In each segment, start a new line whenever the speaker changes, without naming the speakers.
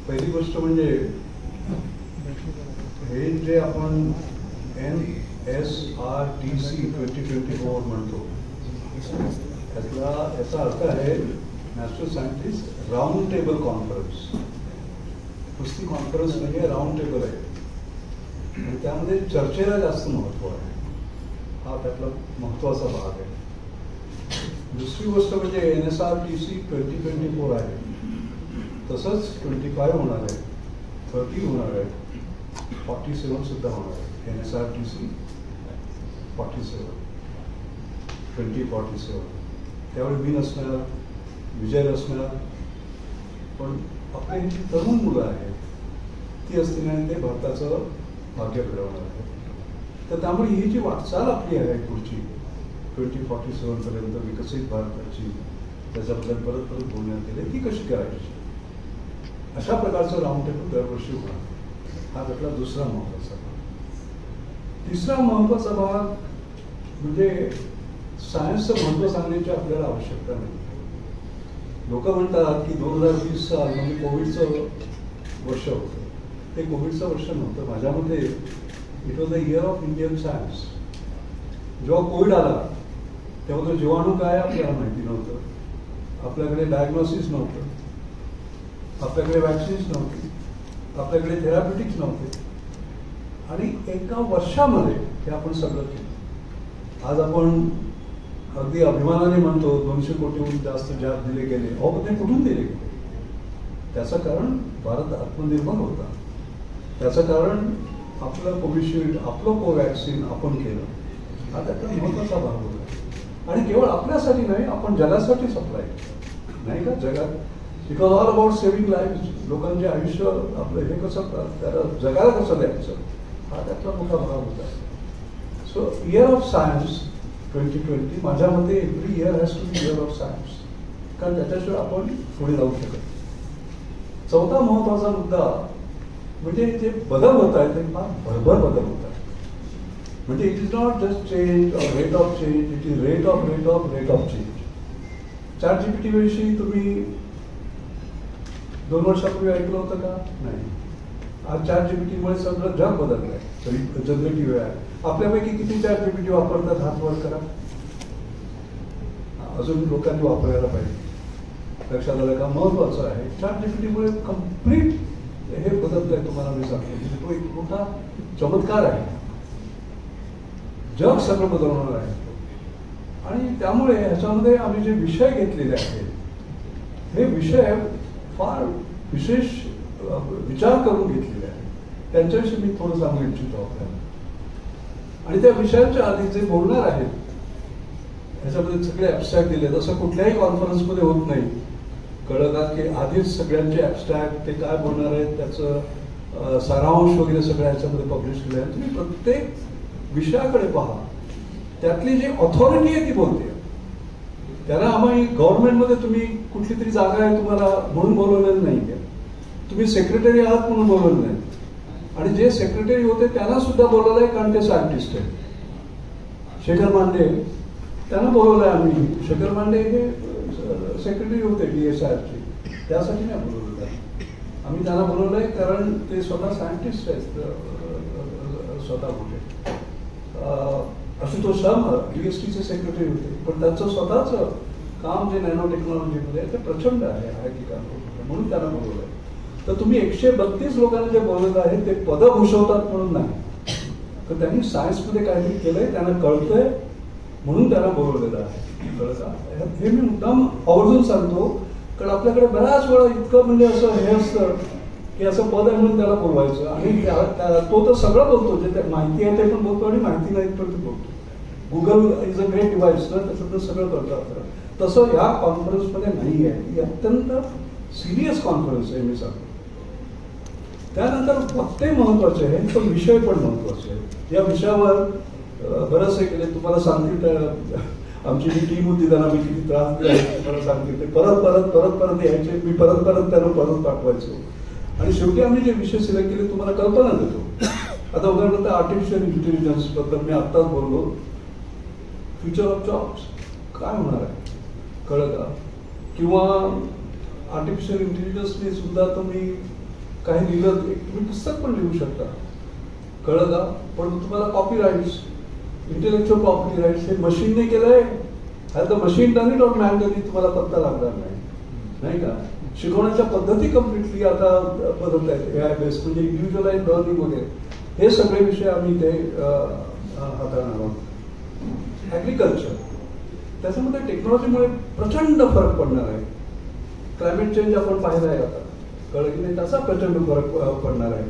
पहिली गोष्ट म्हणजे हे जे आपण NSRTC 2024 म्हणतो, याचा अर्थ आहे national scientist round table conference. नुसती कॉन्फरन्स नाही आहे, राऊंड टेबल आहे आणि त्यामध्ये चर्चेला जास्त महत्त्व आहे. हा त्यातला महत्त्वाचा भाग आहे. दुसरी गोष्ट म्हणजे NSRTC 2024 आहे, तसंच 25 होणार आहे, 30 होणार आहे, 47 सुद्धा होणार आहे. NSRTC 47 2047. त्यावेळी मी नसणार, विजय नसणार, पण आपली जी तरुण मुलं आहेत ती असतील आणि ते भारताचं भाग्य घडवणार आहे. तर त्यामुळे ही जी वाटचाल आपली आहे पुढची 2047 पर्यंत विकसित भारताची, त्याच्याबद्दल परत परत बोलण्यात येते, ती कशी करायची, अशा प्रकारचं राऊंड टेबल दरवर्षी होणार. हा त्यातला दुसरा महत्त्वाचा भाग. तिसरा महत्त्वाचा भाग म्हणजे सायन्सचं महत्त्व सांगण्याची आपल्याला आवश्यकता नाही. लोक म्हणतात की 2020 साल म्हणजे कोविडचं वर्ष होतं. ते कोविडचं वर्ष नव्हतं. माझ्या मते it was the year of Indian science. जेव्हा कोविड आला तेव्हा तो जीवाणू काय आपल्याला माहिती नव्हतं, आपल्याकडे डायग्नोसिस नव्हतं, आपल्याकडे वॅक्सिन्स नव्हती, आपल्याकडे थेराप्युटिक्स नव्हते, आणि एका वर्षामध्ये हे आपण सगळं केलं. आज आपण अगदी अभिमानाने म्हणतो 200 कोटीहून जास्त जॅब दिले गेले. अहो, ते कुठून दिले गेले? त्याचं कारण भारत आत्मनिर्भर होता. त्याचं कारण आपलं कोविशिल्ड, आपलं कोवॅक्सिन आपण केलं. हा त्याचा महत्त्वाचा भाग होता. आणि केवळ आपल्यासाठी नाही, आपण जगासाठी सप्लाय नाही का जगात. It was all about saving life. लोकांचे आयुष्य आपलं हे कसं त्याला जगाला कसं द्यायचं, हा त्यातला मोठा भाग होता. सो इयर ऑफ सायन्स 2020 माझ्या मते every year has to be year of science, कारण त्याच्याशिवाय आपण पुढे जाऊ शकत. चौथा महत्त्वाचा मुद्दा म्हणजे जे बदल होत आहेत ते फार भरभर बदल होत आहेत. म्हणजे it is not just change or rate of change, it is rate of change. ChatGPT विषयी तुम्ही 2 वर्षापूर्वी ऐकलं होतं का? नाही. आज ChatGPT मुळे सगळं जग बदललं आहे. जनरेटिव्ह आहे. आपल्यापैकी किती ChatGPT वापरतात? हात वर करा. अजून लोकांनी वापरायला पाहिजे. लक्षात आलं का? महत्वाचं आहे. ChatGPT मुळे कम्प्लीट हे बदललंय. तुम्हाला मी सांगतो, तो एक मोठा चमत्कार आहे. जग सगळं बदलणार आहे. आणि त्यामुळे ह्याच्यामध्ये आम्ही जे विषय घेतलेले आहेत हे विषय फार विशेष विचार करून घेतलेले आहेत. त्यांच्याविषयी मी थोडं सांगू इच्छितो आपल्याला. आणि त्या विषयांच्या आधी जे बोलणार आहेत ह्याच्यामध्ये सगळे ॲबस्ट्रॅक्ट दिले. तसं कुठल्याही कॉन्फरन्समध्ये होत नाही. कळलं का? की आधीच सगळ्यांचे ॲबस्ट्रॅक्ट, ते काय बोलणार आहेत त्याचं सारांश वगैरे सगळं ह्याच्यामध्ये पब्लिश केलं आहे. तुम्ही प्रत्येक विषयाकडे पहा. त्यातली जी ऑथॉरिटी आहे ती बोलते. त्याला आम्ही गव्हर्नमेंटमध्ये तुम्ही कुठली तरी जागा आहे तुम्हाला म्हणून बोलवलेलं नाही आहे. तुम्ही सेक्रेटरी आहात म्हणून बोलवलं नाही. आणि जे सेक्रेटरी होते त्यांना सुद्धा बोलवलंय, कारण ते सायंटिस्ट आहेत. शेखर मांडे त्यांना बोलवलंय आम्ही. शेखर मांडे हे सेक्रेटरी होते DSRचे. त्यासाठी नाही बोलवलं. आम्ही त्यांना बोलवलंय कारण ते स्वतः सायंटिस्ट आहेत. स्वतः कुठे आशुतोष शर्मा DSTचे सेक्रेटरी होते, पण त्यांचं स्वतःचं काम जे नॅनो टेक्नॉलॉजीमध्ये ते प्रचंड आहे IIT कानपूर, म्हणून त्यांना बोलवलंय. तर तुम्ही 132 लोकांना जे बोलवलं आहे ते पद भूषवतात म्हणून नाही, तर त्यांनी सायन्समध्ये काहीतरी केलंय, त्यांना कळतंय म्हणून त्यांना बोलवलेलं आहे. कळतं? हे मी मुद्दाम आवर्जून सांगतो, कारण आपल्याकडे बऱ्याच वेळा इतकं म्हणजे असं हे असतं की असं पद आहे म्हणून त्याला बोलवायचं. आणि तो तर सगळं बोलतो, जे माहिती आहे ते पण बोलतो आणि माहिती नाही पण ते बोलतो. Google is a great device ना, त्याच्यातलं सगळं करतात. तसं या कॉन्फरन्समध्ये नाही आहे. ही अत्यंत सिरियस कॉन्फरन्स आहे मी सांगतो. त्यानंतर वक्ते महत्वाचे आहे, पण विषय पण महत्वाचे आहे. या विषयावर बरंचसे केले. तुम्हाला सांगतील आमची जी टीम होती त्यांना मी किती त्रास दिला तुम्हाला सांगतील. ते परत यायचे. मी परत त्यांना परत पाठवायचो. आणि शेवटी आम्ही जे विषय सिलेक्ट केले तुम्हाला कल्पना देतो. आता उदाहरणार्थ आर्टिफिशियल इंटेलिजन्स बद्दल मी आत्ताच बोललो. फ्युचर ऑफ जॉब्स काय होणार आहे कळलं का? किंवा आर्टिफिशियल इंटेलिजन्सने सुद्धा तुम्ही काही लिहिलं, तुम्ही पुस्तक पण लिहू शकता, कळलं का? पण तुम्हाला copy rights, intellectual property rights हे मशीनने केलंय. The machine done it or man done it तुम्हाला पत्ता लागणार नाही का? शिकवण्याच्या पद्धती कम्प्लिटली आता बदलत आहेत, AI बेस्ड, म्हणजे इंडिव्हिज्युअलाइज लर्निंग वगैरे हे सगळे विषय आम्ही ते हाताळणार आहोत. ॲग्रिकल्चर, त्याच्यामध्ये टेक्नॉलॉजीमुळे प्रचंड फरक पडणार आहे. क्लायमेट चेंज आपण पाहिला आहे आता, कळलं की नाही, त्याचा प्रचंड फरक पडणार आहे.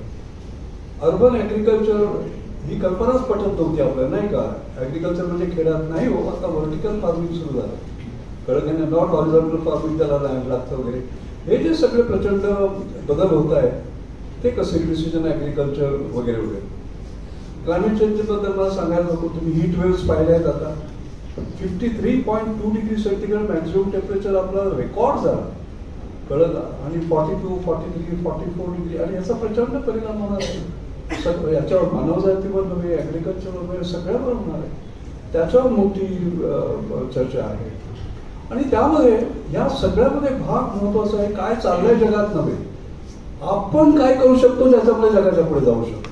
अर्बन ॲग्रिकल्चर ही कल्पनाच पटत नव्हती आपल्याला, नाही का? ॲग्रिकल्चर म्हणजे खेड्यात नाही हो, आता व्हर्टिकल फार्मिंग सुरू झालं, कळलं की नाही, नॉट हॉरिझॉन्टल फार्मिंग त्याला लागतं वगैरे. हे जे सगळे प्रचंड बदल होत आहेत ते कसे, प्रिसिजन ॲग्रिकल्चर वगैरे वगैरे. क्लायमेट चेंजबद्दल मला सांगायला नको, तुम्ही हीट वेव्स पाहिले आहेत आता. 53.2 डिग्री सेंटीग्रेड मॅक्झिमम टेम्परेचर आपला रेकॉर्ड झाला, कळलं का? आणि 42, 43, 44 डिग्री, आणि याचा प्रचंड परिणाम होणार आहे. याच्यावर मानवजातीवर नव्हे, ॲग्रिकल्चरवर नव्हे, सगळ्यावर होणार आहे. त्याच्यावर मोठी चर्चा आहे. आणि त्यामध्ये या सगळ्यामध्ये भाग महत्वाचा आहे, काय चाललंय जगात नव्हे, आपण काय करू शकतो ज्याच्यामुळे जगाच्या पुढे जाऊ शकतो,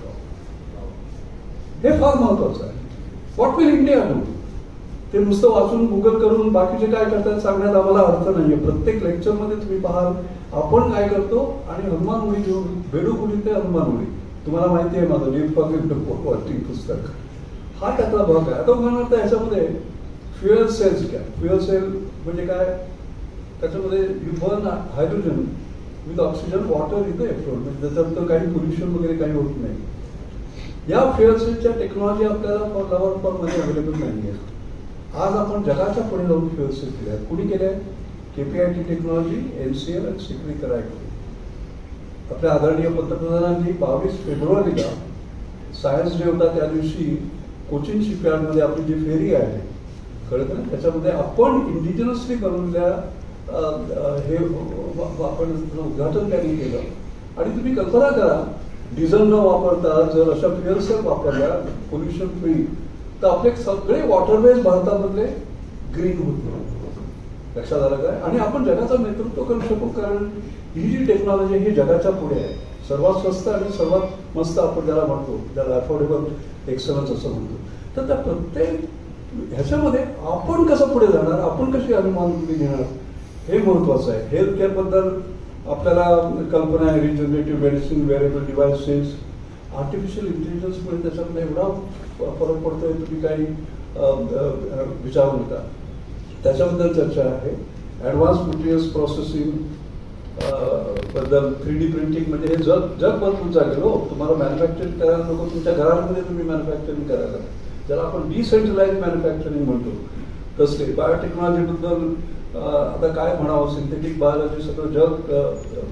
हे फार महत्वाचं आहे. What will India do? ते नुसतं वाचून गुगल करून बाकीचे काय करतात सांगण्यात आम्हाला अर्थ नाहीये. प्रत्येक लेक्चरमध्ये तुम्ही पाहाल आपण काय करतो, आणि हनुमान उडी घेऊन, बेडूकुडी ते हनुमान उडी, तुम्हाला माहिती आहे माझं डीप वाचिंग पुस्तक, हा त्यातला भाग आहे. आता उदाहरणार्थ ह्याच्यामध्ये फ्युएल सेल्स काय, फ्युएल सेल म्हणजे काय, त्याच्यामध्ये you burn hydrogen with oxygen, water इथे एफ्लोट, म्हणजे त्याच्यात काही पोल्युशन वगैरे काही होत नाही. या फ्युएल सेलच्या टेक्नॉलॉजी आपल्याला मध्ये अवेलेबल नाही आहे. आज आपण जगाच्या पुढे जाऊन फ्युएल सेल केल्या आहेत. कुणी केल्या? KPIT टेक्नॉलॉजी, NCL आणि सिक्री करायची. आपल्या आदरणीय पंतप्रधानांनी 22 फेब्रुवारीला सायन्स डे होता, त्या दिवशी कोचिन शिपयार्डमध्ये आपली जी फेरी आहे, कळत ना, त्याच्यामध्ये आपण इंडिजिनसली बनवलेल्या हे आपण उद्घाटन त्यांनी केलं. आणि तुम्ही कल्पना करा, डिझेल न वापरता जर अशा फ्युएल सेल वापरल्या पोल्युशन फ्री, तर आपले सगळे वॉटरवेज भारतामधले ग्रीन होते. लक्षात आलं काय? आणि आपण जगाचं नेतृत्व करू शकू, कारण ही जी टेक्नॉलॉजी ही जगाच्या पुढे आहे. सर्वात स्वस्त आणि सर्वात मस्त आपण ज्याला म्हणतो, ज्याला अफोर्डेबल एक्सलन्स असं म्हणतो. तर त्या प्रत्येक ह्याच्यामध्ये आपण कसं पुढे जाणार, आपण कशी अनुमानबुद्धी घेणार, हे महत्वाचं आहे. हेल्थ केअरबद्दल आपल्याला कल्पना आहे, regenerative medicine, wearable devices, artificial इंटेलिजन्समुळे त्याच्यामध्ये एवढा फरक पडतोय, तुम्ही काही विचारू नका. त्याच्याबद्दल चर्चा आहे. ॲडव्हान्स मटेरियल्स प्रोसेसिंग बद्दल, 3D प्रिंटिंग, म्हणजे हे जग बदलून जाईल हो. तुम्हाला मॅन्युफॅक्चरिंग करायला नको, तुमच्या घरामध्ये तुम्ही मॅन्युफॅक्चरिंग करायला, ज्याला आपण डिसेंट्रलाइज मॅन्युफॅक्चरिंग म्हणतो तसले. बायोटेक्नॉलॉजीबद्दल आता काय म्हणावं, सिंथेटिक बायोलॉजी, सगळं जग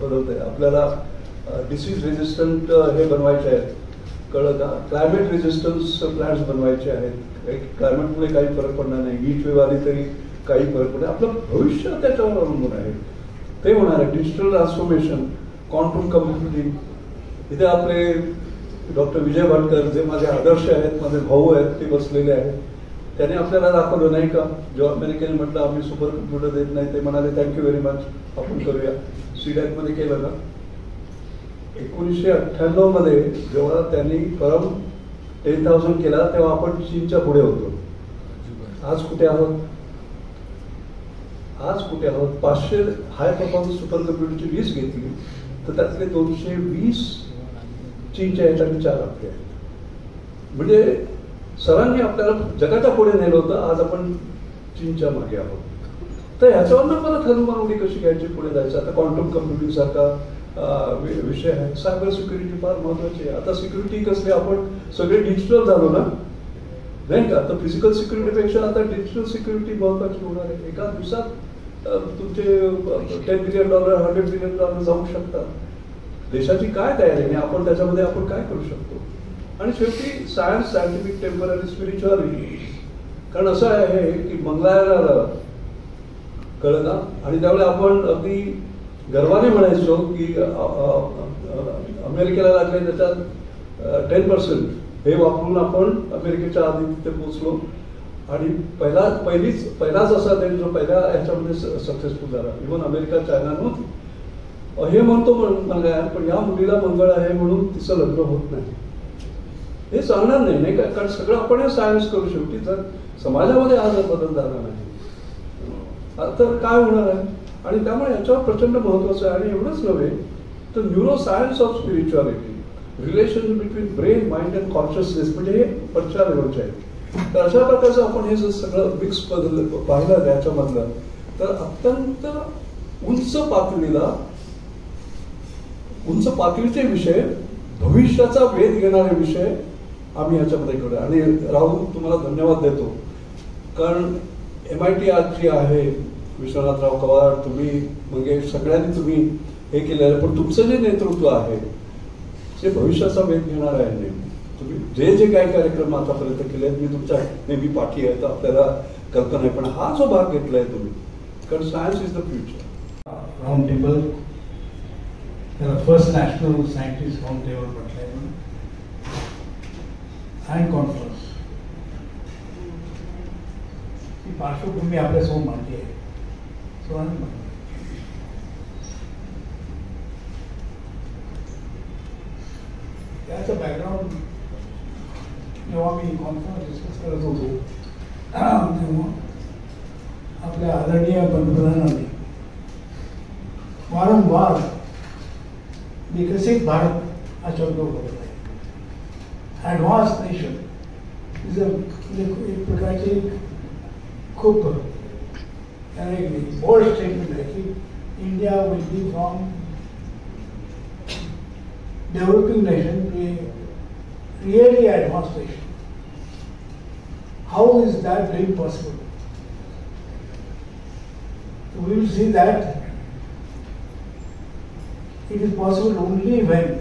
बदलत आहे. आपल्याला डिसीज रेजिस्टंट हे बनवायचे आहेत, कळलं का? क्लायमेट रेजिस्टन्स प्लॅन्ट्स बनवायचे आहेत. क्लायमेटमुळे काही फरक पडणार नाही, हीट वेव्ह आली तरी काही फरक पडणार. आपलं भविष्य त्याच्यावर अवलंबून आहे, ते होणार आहे. Digital transformation, quantum computing. इथे आपले डॉक्टर विजय भाटकर, जे माझे आदर्श आहेत, माझे भाऊ आहेत, ते बसलेले आहेत. त्याने आपल्याला दाखवलं नाही का, जेव्हा अमेरिकेने म्हटलं आम्ही सुपर कम्प्युटर देत नाही, ते म्हणाले थँक्यू व्हेरी मच, आपण करूया. CDAC केलं का? 1998 मध्ये जेव्हा त्यांनी फर्म 10,000 केला, तेव्हा आपण चीनच्या पुढे होतो. आज कुठे आहोत? आज कुठे आहोत? 500 हाय परफॉर्मन्स सुपर कम्प्युटरची लिस्ट घेतली, तर त्यातले 220 चीनच्या आहेत आणि 4 आपले आहेत. म्हणजे सरांनी आपल्याला जगाच्या पुढे नेलं होतं, आज आपण चीनच्या मागे आहोत. तर ह्याच्यावरनं परत हनुमान उडी कशी घ्यायची, पुढे जायचं. आता क्वांटम कम्प्युटिंग सारखा विषय आहे. सायबर सिक्युरिटी फार महत्वाची आहे. आता सिक्युरिटी कसली, आपण सगळे डिजिटल झालो ना, नाही का? तर फिजिकल सिक्युरिटीपेक्षा आता डिजिटल सिक्युरिटी महत्वाची होणार आहे. एका दिवसात तुमचे $10 बिलियन, $100 बिलियन जाऊ शकतात. देशाची काय तयारी आहे, आपण त्याच्यामध्ये आपण काय करू शकतो. आणि शेवटी सायन्स, सायंटिफिक, टेम्पररी, स्पिरिच्युअलिटी. कारण असं आहे की मंगळाला, कळलं का? आणि त्यामुळे आपण अगदी गर्वाने म्हणायचो की अमेरिकेला लागले त्याच्यात 10% हे वापरून आपण अमेरिकेच्या आधी तिथे पोहोचलो. आणि पहिलाच असा देश जो पहिल्या ह्याच्यामध्ये सक्सेसफुल झाला. इव्हन अमेरिका, चायना नव्हती. हे म्हणतो मुलगा, पण या मुलीला मंगळ आहे म्हणून तिचं लग्न होत नाही, हे चालणार नाही, नाही का? कारण सगळं आपण सायन्स करू शेवटी जर समाजामध्ये हा जर बदल झाला नाही तर काय होणार आहे? आणि त्यामुळे याच्यावर प्रचंड महत्वाचं आहे. आणि एवढंच नव्हे तर neuro science of spirituality, relation between brain, mind and consciousness, म्हणजे हे वरच्या लेवलचे आहे. तर अशा प्रकारचं आपण हे जर सगळं मिक्स पाहिलं त्याच्यामधलं, तर अत्यंत उंच पातळीचे विषय, भविष्याचा वेध घेणारे विषय आम्ही याच्यामध्ये करूया. आणि राहुल, तुम्हाला धन्यवाद देतो, कारण MIT आज जी आहे, विश्वनाथराव कवार, तुम्ही मंगेश, सगळ्यांनी तुम्ही हे केलेलं आहे, पण तुमचं जे नेतृत्व आहे ते भविष्याचा वेध घेणार आहे. नेहमी तुम्ही जे जे काही कार्यक्रम आतापर्यंत केले आहेत, मी तुमच्या नेहमी पाठी आहे, तर आपल्याला कल्पना आहे, पण हा जो भाग घेतलाय तुम्ही, कारण science is the future.
Round table, first national scientist round table म्हटलंय अँड कॉन्फरन्स, ही पार्श्वभूमी आपल्यासमोर मांडली आहे. त्याचं बॅकग्राऊंड जेव्हा मी कॉन्फरन्स डिस्कस करत होतो तेव्हा आपल्या आदरणीय पंतप्रधानांनी वारंवार विकसित भारत हा शब्द वापरला आहे. ॲडव्हान्स नेशन एक प्रकारची खूप बोल्ड स्टेटमेंट आहे की India will be from developing nation to a really advanced nation. How is that dream possible? We will see that it is possible only when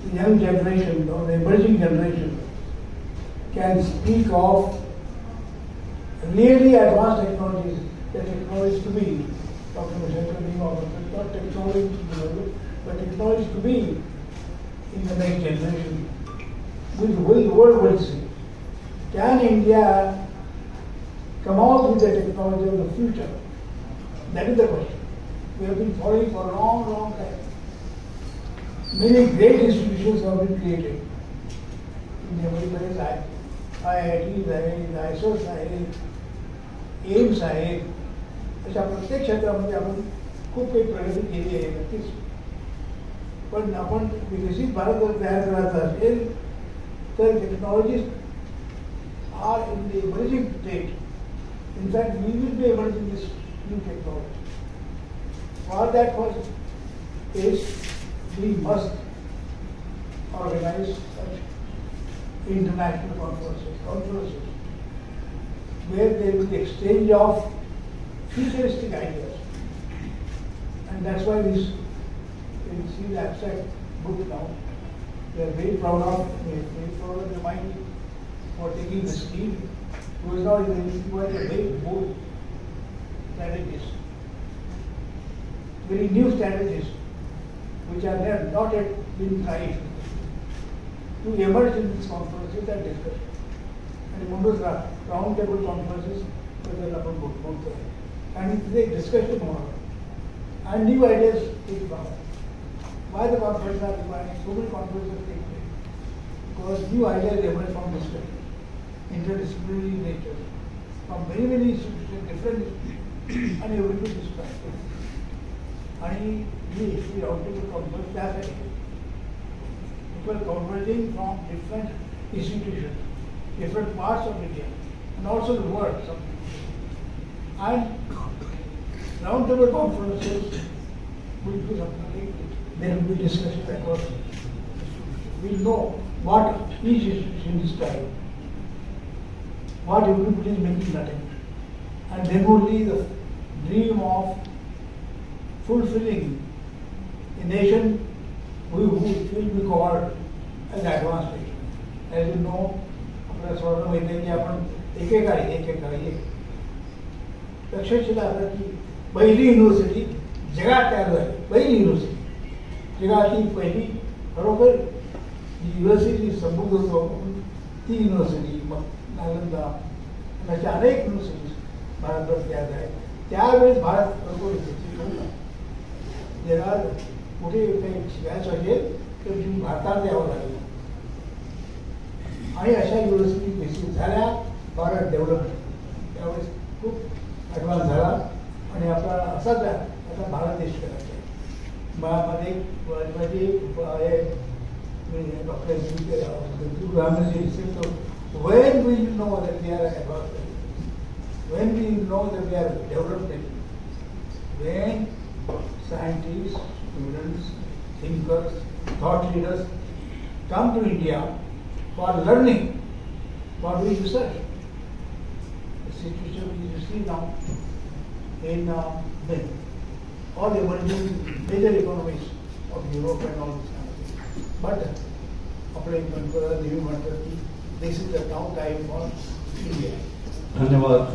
the young generation or the emerging generation can speak of really advanced technologies, the technologies to be, Dr. Mishra being offered, not technology to develop, but technology to be in the next generation, which the world will see. Can India come out with the technology of the future? That is the question. We have been following for a long, long time. Many great institutions have been created. India is IITs आहेत, ISOs आहेत, AIIMS आहेत, अशा प्रत्येक क्षेत्रामध्ये आपण खूप काही प्रगती केली आहे नक्कीच. पण आपण विकसित भारत जर तयार करायचा असेल तर technologies are in the emerging state. In fact we will be able in this new technology. For that first is we must organise such international conferences where there will be exchange of futuristic ideas. And that's why we see the abstract book now. We are very proud of the MIT for taking this lead. Because now you are a very bold strategist, very new strategies which are there, not yet been tried to emerge in these conferences and discussion. आणि म्हणूनच round table conferences बद्दल आपण बोलतोय आणि तिथे discussion होणार आणि new ideas take from. Why the conferences are required? So many conferences take place because new ideas emerge from discussion, interdisciplinary nature, from very many institutions, different institutions, and everybody discussion. आणि ही round table conference त्यासाठी people converging from different institutions, different parts of India, and also the world. And roundtable conferences will do something like this. There will be discussion across. We will know what each institution is trying, what everybody is making an attempt, and then only the dream of fulfilling a nation who will be called as advanced nation. As you know, आपल्याला स्वर्ण माहिती आहे की आपण एकेकाळी तक्षशिला की पहिली university जगात तयार झाली, पहिली युनिव्हर्सिटी जगातली पहिली बरोबर युनिव्हर्सिटी संबोध होतो ती युनिव्हर्सिटी, मग नालंदा अशा अनेक युनिव्हर्सिटीज भारतभर तयार झाल्या. त्यावेळेस भारत बरोबर जरा कुठे काही शिकायचं असेल तर तुम्ही भारतात यावं लागेल. आणि अशा युनिव्हर्सिटी बेसिस झाल्या, भारत डेव्हलप त्यावेळेस खूप ॲडव्हान्स झाला आणि आपला असाच आता भारत देश करायचा आहे. मध्ये when we know that we are advanced, when we know that we are developed, when scientists, students, thinkers, thought leaders come to India for learning, for doing research. The situation we see now in all the emerging major economies of Europe and all this kind of thing. But आपले नेहमी म्हणतात की this is the now time for India.
धन्यवाद.